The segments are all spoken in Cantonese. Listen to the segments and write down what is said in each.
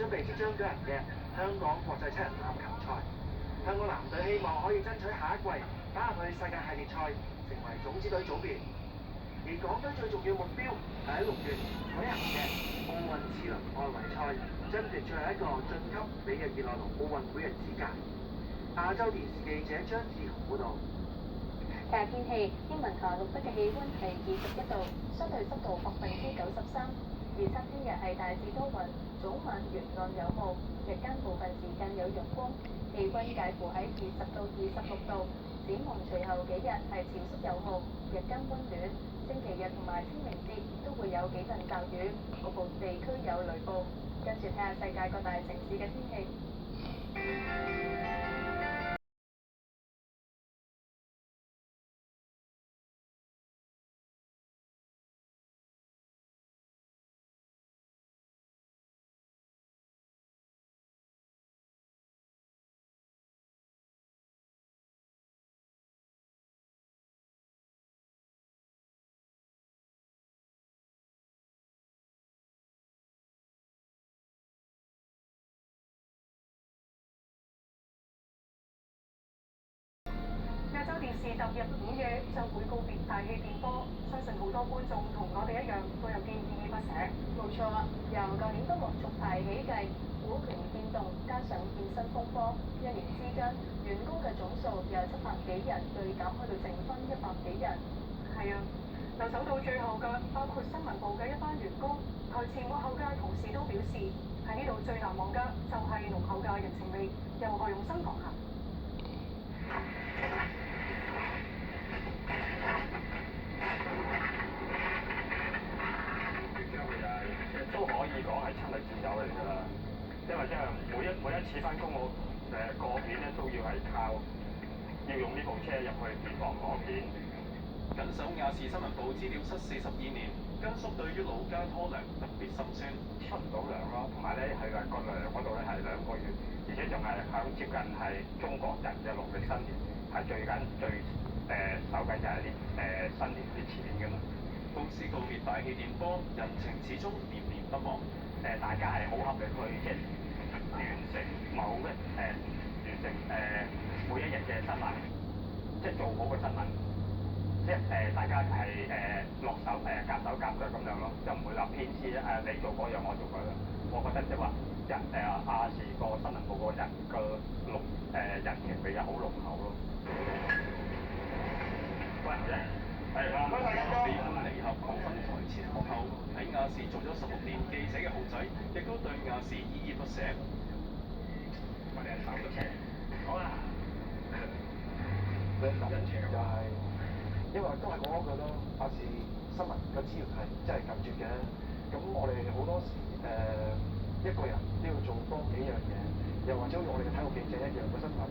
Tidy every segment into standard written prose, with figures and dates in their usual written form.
準備即將舉行嘅香港國際七人欖球賽。香港男隊希望可以爭取下一季打入去世界系列賽，成為種子隊組別。而港隊最重要目標係喺6月舉行嘅奧運次輪外圍賽，爭奪最後一個晉級里約熱內盧奧運會嘅資格。亞洲電視記者張志雄報導。今日天氣，天文台錄得嘅氣温係21度，相對濕度93%。預測聽日係大致多雲，早晚沿岸有霧，日間部分時間有陽光，氣温介乎喺20到26度。展望隨後幾日係潮濕有霧，日間温暖。星期日同埋清明節都會有幾陣驟雨，局部地區有雷暴。跟住睇下世界各大城市嘅天氣。亞洲電視踏入5月就會告別大氣電波，相信好多觀眾同我哋一樣都有啲依依不捨。冇錯啊，由舊年不獲續牌起計，股權變動加上變身風波，1年之間員工嘅總數由700幾人對減去到剩翻100幾人。係啊，留守到最後嘅包括新聞部嘅一班員工，台前幕後嘅同事都表示，喺呢度最難忘嘅就係濃厚嘅人情味，又係用心同行。都可以講係親力親友嚟㗎啦，因為每一次翻工，我過片咧都要係靠要用呢部車入去片房攞片。緊守亞視新聞部資料室42年，根叔對於老家拖糧特別心酸，出唔到糧咯，同埋咧係話個糧嗰度咧係2個月，而且仲係響接近係中國人嘅農曆新年，係最手緊就係啲新年啲錢㗎嘛。公司告別大氣電波，人情始終念念不忘。大家係好合力去即係完成完成每一日嘅新聞，即係做好個新聞，即係大家係落手夾手夾腳咁樣咯，就唔會話偏私你做嗰樣我做嗰樣。我覺得即係話亞視個新聞部個人人情味又好濃厚咯。喂，係啦，喜歡離合無分台前幕後，喺亞視做咗16年記者嘅豪仔，亦都對亞視依依不捨。我哋係3個車，好啦。兩人情就係、因為都係講嗰句咯，亞視新聞嘅資源係真係緊絕嘅。咁我哋好多時一個人都要做多幾樣嘢，又或者好似我哋嘅體育記者一樣嘅身份，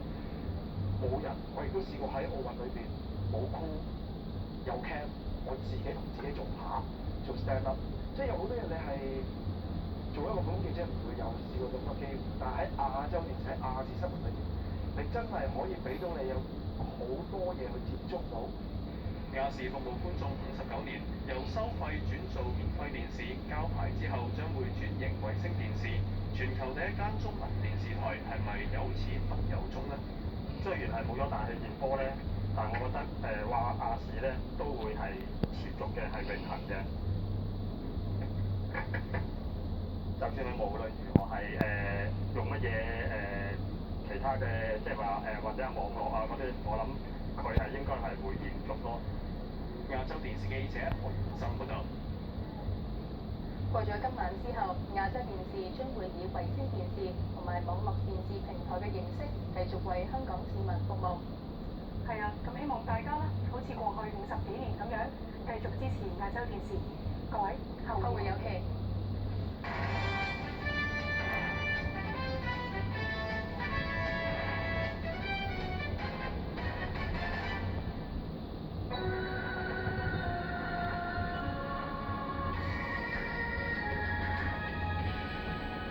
冇人，我亦都試過喺奧運裏邊冇 crew 有 cam， 我自己同自己做下做 stand up， 即係有好多嘢你係做一個普通記者唔會有試過咁嘅機會，但係喺亞洲電視喺亞視新聞裏邊，你真係可以俾到你有好多嘢去接觸到。亞視服務觀眾59年，由收費轉做免費電視，交牌之後將會轉型衛星電視，全球第一間中文電視台係咪有始不有終呢？雖然係冇咗大氣電波咧，但我覺得話亞視咧都會係持續嘅係永恆嘅。就算佢無論如何係用乜嘢其他嘅即係話或者係網絡啊嗰啲，我諗佢係應該係會延續咯。亞洲電視記者何元生報導。過咗今晚之後，亞洲電視將會以衛星電視同埋網絡電視平台嘅形式，繼續為香港市民服務。係啊，咁希望大家啦，好似過去50幾年咁樣，繼續支持亞洲電視。各位，後會有期。